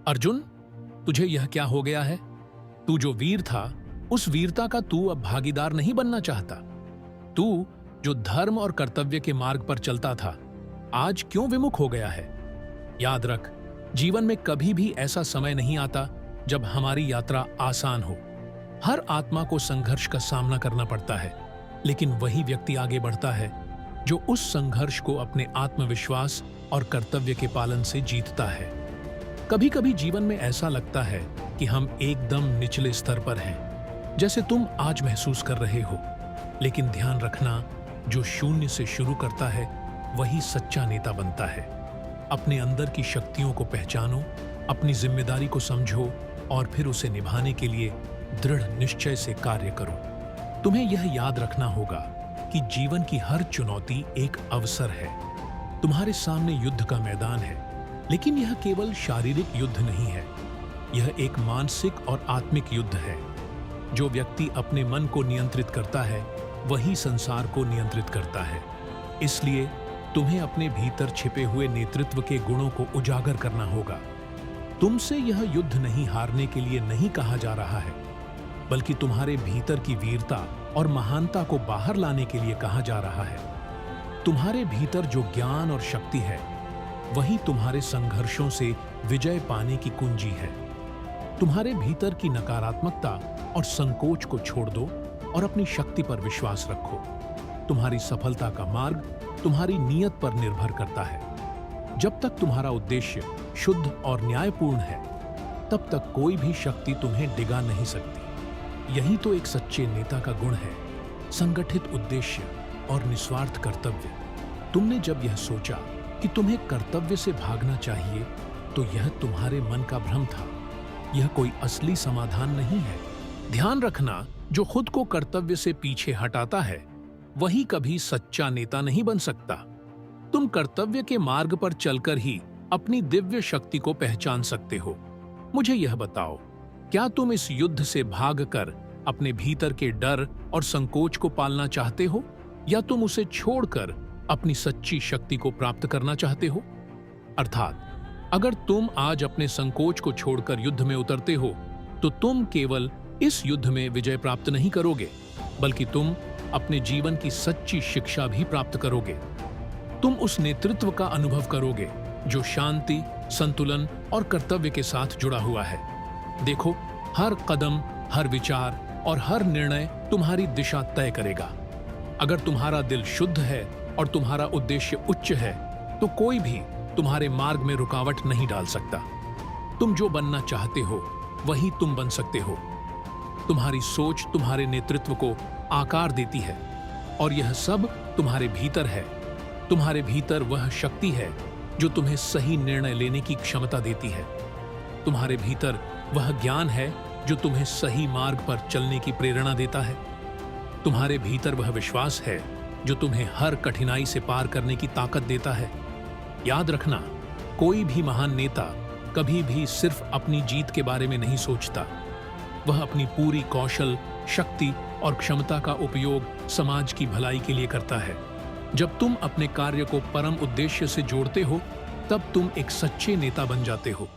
अर्जुन, तुझे यह क्या हो गया है? तू जो वीर था, उस वीरता का तू अब भागीदार नहीं बनना चाहता। तू जो धर्म और कर्तव्य के मार्ग पर चलता था, आज क्यों विमुख हो गया है? याद रख, जीवन में कभी भी ऐसा समय नहीं आता जब हमारी यात्रा आसान हो। हर आत्मा को संघर्ष का सामना करना पड़ता है, लेकिन वही व्यक्ति आगे बढ़ता है जो उस संघर्ष को अपने आत्मविश्वास और कर्तव्य के पालन से जीतता है। कभी कभी जीवन में ऐसा लगता है कि हम एकदम निचले स्तर पर हैं, जैसे तुम आज महसूस कर रहे हो। लेकिन ध्यान रखना, जो शून्य से शुरू करता है वही सच्चा नेता बनता है। अपने अंदर की शक्तियों को पहचानो, अपनी जिम्मेदारी को समझो और फिर उसे निभाने के लिए दृढ़ निश्चय से कार्य करो। तुम्हें यह याद रखना होगा कि जीवन की हर चुनौती एक अवसर है। तुम्हारे सामने युद्ध का मैदान है, लेकिन यह केवल शारीरिक युद्ध नहीं है, यह एक मानसिक और आत्मिक युद्ध है। जो व्यक्ति अपने मन को नियंत्रित करता है वही संसार को नियंत्रित करता है। इसलिए तुम्हें अपने भीतर छिपे हुए नेतृत्व के गुणों को उजागर करना होगा। तुमसे यह युद्ध नहीं हारने के लिए नहीं कहा जा रहा है, बल्कि तुम्हारे भीतर की वीरता और महानता को बाहर लाने के लिए कहा जा रहा है। तुम्हारे भीतर जो ज्ञान और शक्ति है, वही तुम्हारे संघर्षों से विजय पाने की कुंजी है। तुम्हारे भीतर की नकारात्मकता और संकोच को छोड़ दो और अपनी शक्ति पर विश्वास रखो। तुम्हारी सफलता का मार्ग तुम्हारी नीयत पर निर्भर करता है। जब तक तुम्हारा उद्देश्य शुद्ध और न्यायपूर्ण है, तब तक कोई भी शक्ति तुम्हें डिगा नहीं सकती। यही तो एक सच्चे नेता का गुण है, संगठित उद्देश्य और निस्वार्थ कर्तव्य। तुमने जब यह सोचा कि तुम्हें कर्तव्य से भागना चाहिए, तो यह तुम्हारे मन का भ्रम था। यह कोई असली समाधान नहीं है। ध्यान रखना, जो खुद को कर्तव्य से पीछे हटाता है वही कभी सच्चा नेता नहीं बन सकता। तुम कर्तव्य के मार्ग पर चलकर ही अपनी दिव्य शक्ति को पहचान सकते हो। मुझे यह बताओ, क्या तुम इस युद्ध से भागकर अपने भीतर के डर और संकोच को पालना चाहते हो, या तुम उसे छोड़कर अपनी सच्ची शक्ति को प्राप्त करना चाहते हो? अर्थात, अगर तुम आज अपने संकोच को छोड़कर युद्ध में उतरते हो, तो तुम केवल इस युद्ध में विजय प्राप्त नहीं करोगे, बल्कि तुम अपने जीवन की सच्ची शिक्षा भी प्राप्त करोगे। तुम उस नेतृत्व का अनुभव करोगे जो शांति, संतुलन और कर्तव्य के साथ जुड़ा हुआ है। देखो, हर कदम, हर विचार और हर निर्णय तुम्हारी दिशा तय करेगा। अगर तुम्हारा दिल शुद्ध है और तुम्हारा उद्देश्य उच्च है, तो कोई भी तुम्हारे मार्ग में रुकावट नहीं डाल सकता। तुम जो बनना चाहते हो वही तुम बन सकते हो। तुम्हारी सोच तुम्हारे नेतृत्व को आकार देती है, और यह सब तुम्हारे भीतर है। तुम्हारे भीतर वह शक्ति है जो तुम्हें सही निर्णय लेने की क्षमता देती है। तुम्हारे भीतर वह ज्ञान है जो तुम्हें सही मार्ग पर चलने की प्रेरणा देता है। तुम्हारे भीतर वह विश्वास है जो तुम्हें हर कठिनाई से पार करने की ताकत देता है। याद रखना, कोई भी महान नेता कभी भी सिर्फ अपनी जीत के बारे में नहीं सोचता। वह अपनी पूरी कौशल, शक्ति और क्षमता का उपयोग समाज की भलाई के लिए करता है। जब तुम अपने कार्य को परम उद्देश्य से जोड़ते हो, तब तुम एक सच्चे नेता बन जाते हो।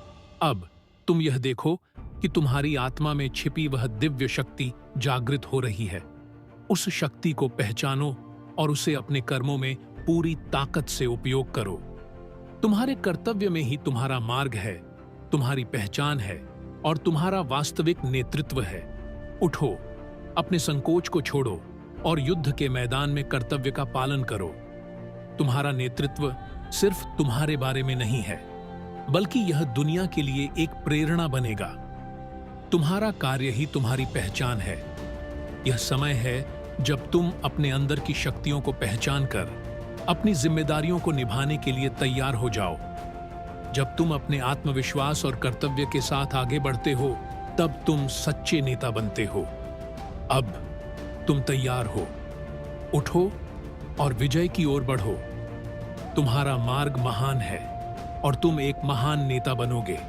अब तुम यह देखो कि तुम्हारी आत्मा में छिपी वह दिव्य शक्ति जागृत हो रही है। उस शक्ति को पहचानो और उसे अपने कर्मों में पूरी ताकत से उपयोग करो। तुम्हारे कर्तव्य में ही तुम्हारा मार्ग है, तुम्हारी पहचान है और तुम्हारा वास्तविक नेतृत्व है। उठो, अपने संकोच को छोड़ो और युद्ध के मैदान में कर्तव्य का पालन करो। तुम्हारा नेतृत्व सिर्फ तुम्हारे बारे में नहीं है, बल्कि यह दुनिया के लिए एक प्रेरणा बनेगा। तुम्हारा कार्य ही तुम्हारी पहचान है। यह समय है जब तुम अपने अंदर की शक्तियों को पहचान कर अपनी जिम्मेदारियों को निभाने के लिए तैयार हो जाओ। जब तुम अपने आत्मविश्वास और कर्तव्य के साथ आगे बढ़ते हो, तब तुम सच्चे नेता बनते हो। अब तुम तैयार हो। उठो और विजय की ओर बढ़ो। तुम्हारा मार्ग महान है और तुम एक महान नेता बनोगे।